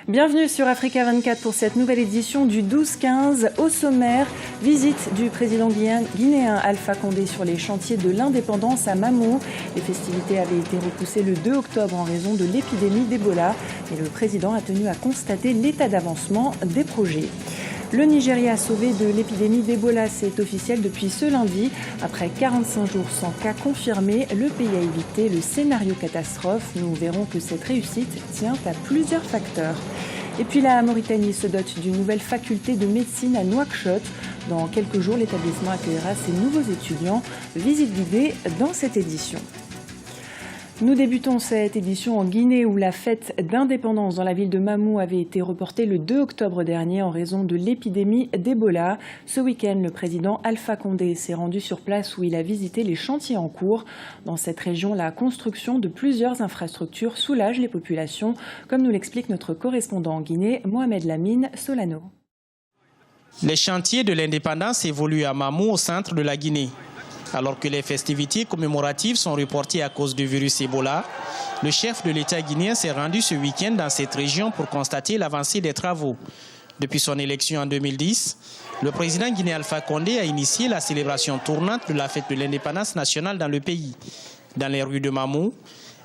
Bienvenue sur Africa 24 pour cette nouvelle édition du 12-15. Au sommaire, visite du président guinéen Alpha Condé sur les chantiers de l'indépendance à Mamou. Les festivités avaient été repoussées le 2 octobre en raison de l'épidémie d'Ebola. Mais le président a tenu à constater l'état d'avancement des projets. Le Nigeria sauvé de l'épidémie d'Ebola, c'est officiel depuis ce lundi. Après 45 jours sans cas confirmés, le pays a évité le scénario catastrophe. Nous verrons que cette réussite tient à plusieurs facteurs. Et puis la Mauritanie se dote d'une nouvelle faculté de médecine à Nouakchott. Dans quelques jours, l'établissement accueillera ses nouveaux étudiants. Visite guidée dans cette édition. Nous débutons cette édition en Guinée où la fête d'indépendance dans la ville de Mamou avait été reportée le 2 octobre dernier en raison de l'épidémie d'Ebola. Ce week-end, le président Alpha Condé s'est rendu sur place où il a visité les chantiers en cours. Dans cette région, la construction de plusieurs infrastructures soulage les populations, comme nous l'explique notre correspondant en Guinée, Mohamed Lamine Solano. Les chantiers de l'indépendance évoluent à Mamou, au centre de la Guinée. Alors que les festivités commémoratives sont reportées à cause du virus Ebola, le chef de l'État guinéen s'est rendu ce week-end dans cette région pour constater l'avancée des travaux. Depuis son élection en 2010, le président guinéen Alpha Condé a initié la célébration tournante de la fête de l'indépendance nationale dans le pays. Dans les rues de Mamou,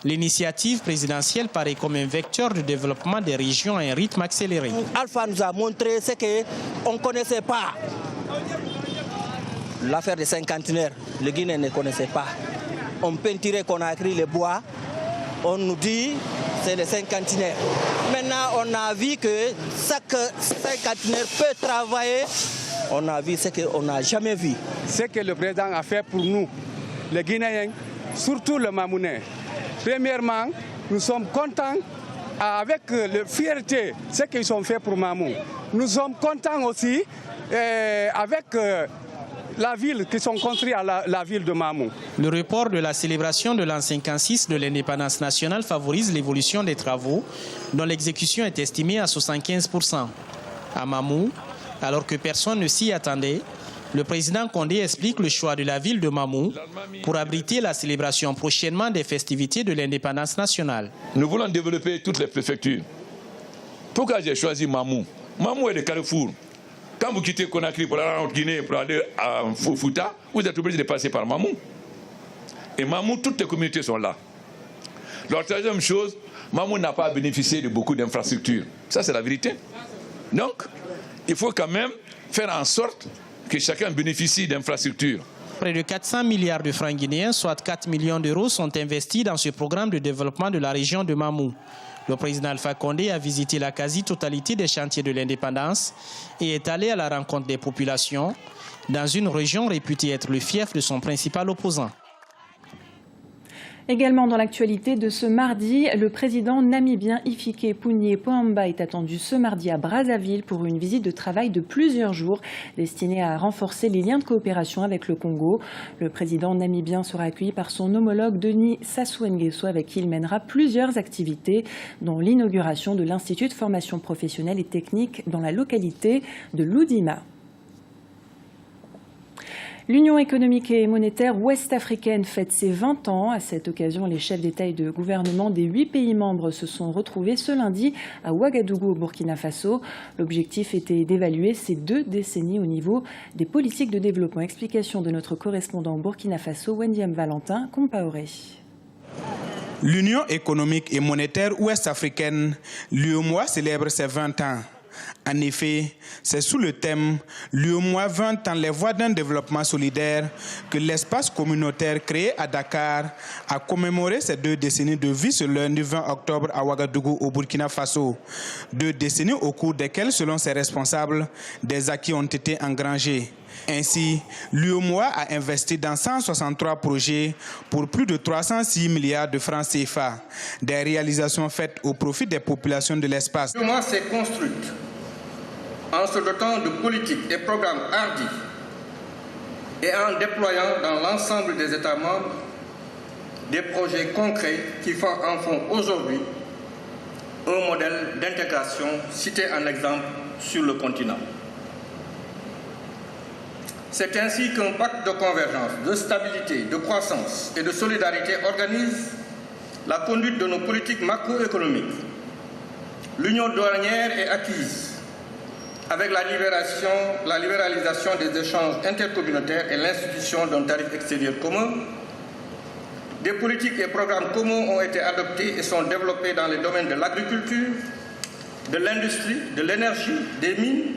l'initiative présidentielle paraît comme un vecteur de développement des régions à un rythme accéléré. Alpha nous a montré ce qu'on ne connaissait pas. L'affaire des cinquantenaires, les Guinéens ne connaissaient pas. On peinturait qu'on a écrit les bois, on nous dit c'est les cinquantenaires. Maintenant, on a vu que chaque cinquantenaire peut travailler. On a vu ce qu'on n'a jamais vu. Ce que le président a fait pour nous, les Guinéens, surtout le Mamounais. Premièrement, nous sommes contents avec la fierté ce qu'ils ont fait pour Mamou. Nous sommes contents aussi avec la ville qui sont construits à la ville de Mamou. Le report de la célébration de l'an 56 de l'indépendance nationale favorise l'évolution des travaux, dont l'exécution est estimée à 75%. À Mamou, alors que personne ne s'y attendait, le président Condé explique le choix de la ville de Mamou pour abriter la célébration prochainement des festivités de l'indépendance nationale. Nous voulons développer toutes les préfectures. Pourquoi j'ai choisi Mamou? Mamou est le carrefour. Quand vous quittez Conakry pour aller en Guinée, pour aller à Fouta, vous êtes obligé de passer par Mamou. Et Mamou, toutes les communautés sont là. La troisième chose, Mamou n'a pas bénéficié de beaucoup d'infrastructures. Ça, c'est la vérité. Donc, il faut quand même faire en sorte que chacun bénéficie d'infrastructures. Près de 400 milliards de francs guinéens, soit 4 millions d'euros, sont investis dans ce programme de développement de la région de Mamou. Le président Alpha Condé a visité la quasi-totalité des chantiers de l'indépendance et est allé à la rencontre des populations dans une région réputée être le fief de son principal opposant. Également dans l'actualité de ce mardi, le président namibien Hifikepunye Pohamba est attendu ce mardi à Brazzaville pour une visite de travail de plusieurs jours destinée à renforcer les liens de coopération avec le Congo. Le président namibien sera accueilli par son homologue Denis Sassou Nguesso avec qui il mènera plusieurs activités dont l'inauguration de l'Institut de formation professionnelle et technique dans la localité de Loudima. L'Union économique et monétaire ouest-africaine fête ses 20 ans. À cette occasion, les chefs d'État et de gouvernement des 8 pays membres se sont retrouvés ce lundi à Ouagadougou, au Burkina Faso. L'objectif était d'évaluer ces 2 décennies au niveau des politiques de développement. Explication de notre correspondant au Burkina Faso, Wendy M. Valentin, Compaoré. L'Union économique et monétaire ouest-africaine, l'UEMOA, célèbre ses 20 ans. En effet, c'est sous le thème « L'UEMOA 20 ans, les voies d'un développement solidaire » que l'espace communautaire créé à Dakar a commémoré ces 2 décennies de vie ce lundi 20 octobre à Ouagadougou au Burkina Faso. 2 décennies au cours desquelles, selon ses responsables, des acquis ont été engrangés. Ainsi, l'UEMOA a investi dans 163 projets pour plus de 306 milliards de francs CFA, des réalisations faites au profit des populations de l'espace. L'UEMOA s'est construite en se dotant de politiques et programmes hardis et en déployant dans l'ensemble des États membres des projets concrets qui en font aujourd'hui un modèle d'intégration cité en exemple sur le continent. C'est ainsi qu'un pacte de convergence, de stabilité, de croissance et de solidarité organise la conduite de nos politiques macroéconomiques l'union douanière est acquise avec la libéralisation des échanges intercommunautaires et l'institution d'un tarif extérieur commun. Des politiques et programmes communs ont été adoptés et sont développés dans les domaines de l'agriculture, de l'industrie, de l'énergie, des mines,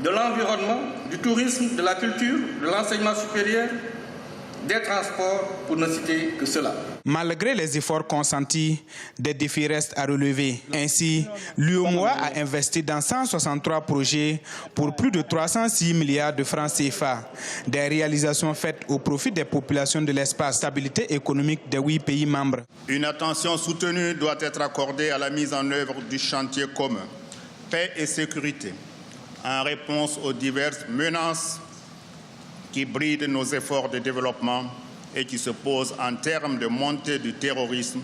de l'environnement, du tourisme, de la culture, de l'enseignement supérieur, des transports, pour ne citer que cela. Malgré les efforts consentis, des défis restent à relever. Ainsi, l'UEMOA a investi dans 163 projets pour plus de 306 milliards de francs CFA. Des réalisations faites au profit des populations de l'espace, stabilité économique des 8 pays membres. Une attention soutenue doit être accordée à la mise en œuvre du chantier commun, paix et sécurité, en réponse aux diverses menaces qui brident nos efforts de développement et qui se posent en termes de montée du terrorisme,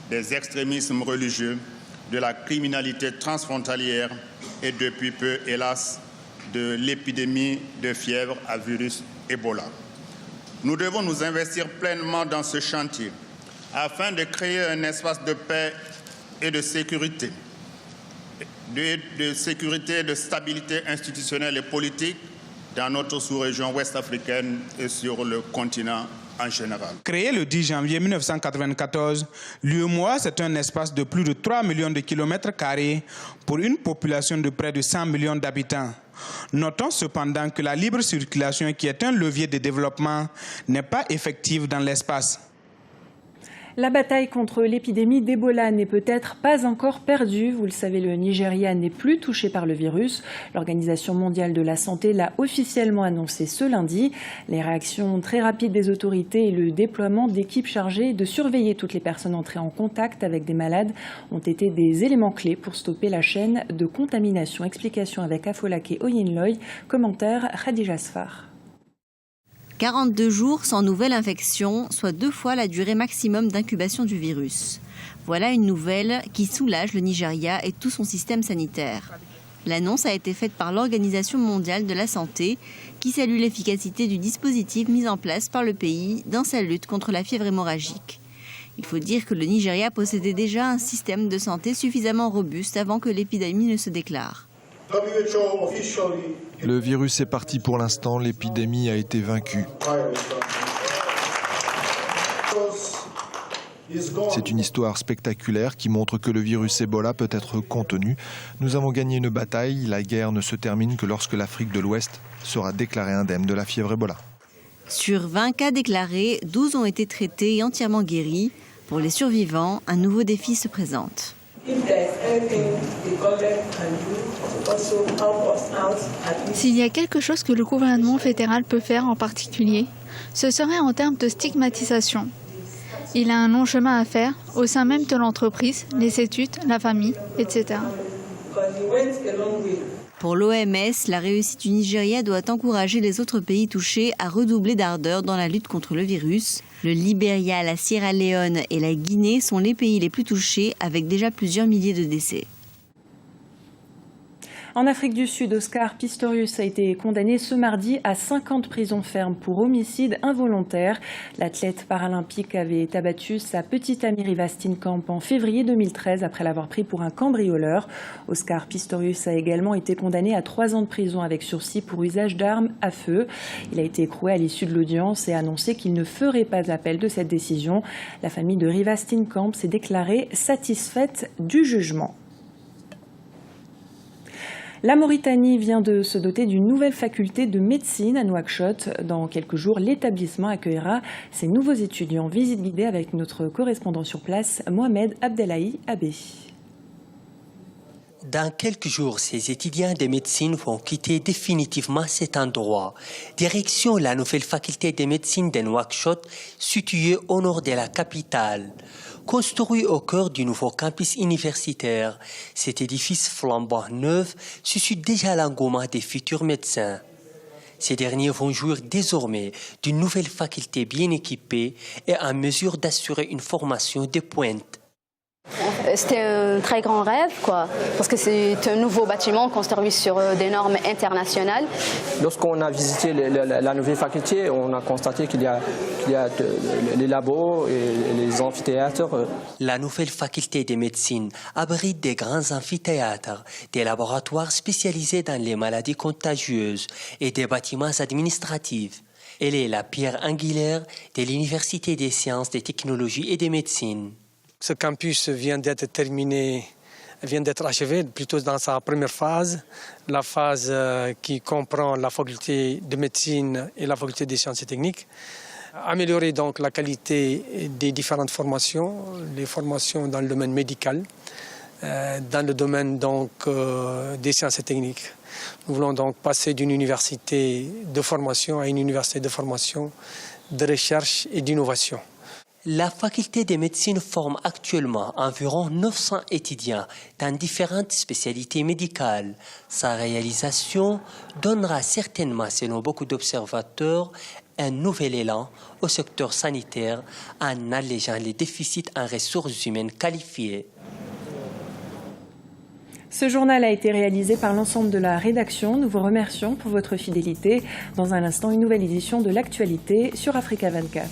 des extrémismes religieux, de la criminalité transfrontalière et depuis peu, hélas, de l'épidémie de fièvre à virus Ebola. Nous devons nous investir pleinement dans ce chantier afin de créer un espace de paix et de sécurité, de stabilité institutionnelle et politique dans notre sous-région ouest-africaine et sur le continent en général. Créé le 10 janvier 1994, l'UEMOA, c'est un espace de plus de 3 millions de kilomètres carrés pour une population de près de 100 millions d'habitants. Notons cependant que la libre circulation, qui est un levier de développement, n'est pas effective dans l'espace. La bataille contre l'épidémie d'Ebola n'est peut-être pas encore perdue. Vous le savez, le Nigeria n'est plus touché par le virus. L'Organisation mondiale de la santé l'a officiellement annoncé ce lundi. Les réactions très rapides des autorités et le déploiement d'équipes chargées de surveiller toutes les personnes entrées en contact avec des malades ont été des éléments clés pour stopper la chaîne de contamination. Explication avec Afolake Oyinloy, commentaire Khadija Sfar. 42 jours sans nouvelle infection, soit 2 fois la durée maximum d'incubation du virus. Voilà une nouvelle qui soulage le Nigeria et tout son système sanitaire. L'annonce a été faite par l'Organisation mondiale de la santé, qui salue l'efficacité du dispositif mis en place par le pays dans sa lutte contre la fièvre hémorragique. Il faut dire que le Nigeria possédait déjà un système de santé suffisamment robuste avant que l'épidémie ne se déclare. Le virus est parti pour l'instant, l'épidémie a été vaincue. C'est une histoire spectaculaire qui montre que le virus Ebola peut être contenu. Nous avons gagné une bataille, la guerre ne se termine que lorsque l'Afrique de l'Ouest sera déclarée indemne de la fièvre Ebola. Sur 20 cas déclarés, 12 ont été traités et entièrement guéris. Pour les survivants, un nouveau défi se présente. S'il y a quelque chose que le gouvernement fédéral peut faire en particulier, ce serait en termes de stigmatisation. Il a un long chemin à faire au sein même de l'entreprise, les études, la famille, etc. Pour l'OMS, la réussite du Nigeria doit encourager les autres pays touchés à redoubler d'ardeur dans la lutte contre le virus. Le Libéria, la Sierra Leone et la Guinée sont les pays les plus touchés, avec déjà plusieurs milliers de décès. En Afrique du Sud, Oscar Pistorius a été condamné ce mardi à 5 ans de prison ferme pour homicide involontaire. L'athlète paralympique avait abattu sa petite amie Riva Steenkamp en février 2013 après l'avoir pris pour un cambrioleur. Oscar Pistorius a également été condamné à 3 ans de prison avec sursis pour usage d'armes à feu. Il a été écroué à l'issue de l'audience et a annoncé qu'il ne ferait pas appel de cette décision. La famille de Riva Steenkamp s'est déclarée satisfaite du jugement. La Mauritanie vient de se doter d'une nouvelle faculté de médecine à Nouakchott. Dans quelques jours, l'établissement accueillera ses nouveaux étudiants. Visite guidée avec notre correspondant sur place, Mohamed Abdelhaï Abé. Dans quelques jours, ces étudiants de médecine vont quitter définitivement cet endroit. Direction la nouvelle faculté de médecine de Nouakchott, située au nord de la capitale. Construit au cœur du nouveau campus universitaire, cet édifice flambant neuf suscite déjà l'engouement des futurs médecins. Ces derniers vont jouir désormais d'une nouvelle faculté bien équipée et en mesure d'assurer une formation de pointe. C'était un très grand rêve, parce que c'est un nouveau bâtiment construit sur des normes internationales. Lorsqu'on a visité la nouvelle faculté, on a constaté qu'il y a les labos et les amphithéâtres. La nouvelle faculté de médecine abrite des grands amphithéâtres, des laboratoires spécialisés dans les maladies contagieuses et des bâtiments administratifs. Elle est la pierre angulaire de l'Université des sciences, des technologies et des médecines. Ce campus vient d'être terminé, vient d'être achevé plutôt dans sa première phase, la phase qui comprend la faculté de médecine et la faculté des sciences et techniques. Améliorer donc la qualité des différentes formations, les formations dans le domaine médical, dans le domaine donc des sciences et techniques. Nous voulons donc passer d'une université de formation à une université de formation, de recherche et d'innovation. La faculté de médecine forme actuellement environ 900 étudiants dans différentes spécialités médicales. Sa réalisation donnera certainement, selon beaucoup d'observateurs, un nouvel élan au secteur sanitaire en allégeant les déficits en ressources humaines qualifiées. Ce journal a été réalisé par l'ensemble de la rédaction. Nous vous remercions pour votre fidélité. Dans un instant, une nouvelle édition de l'actualité sur Africa 24.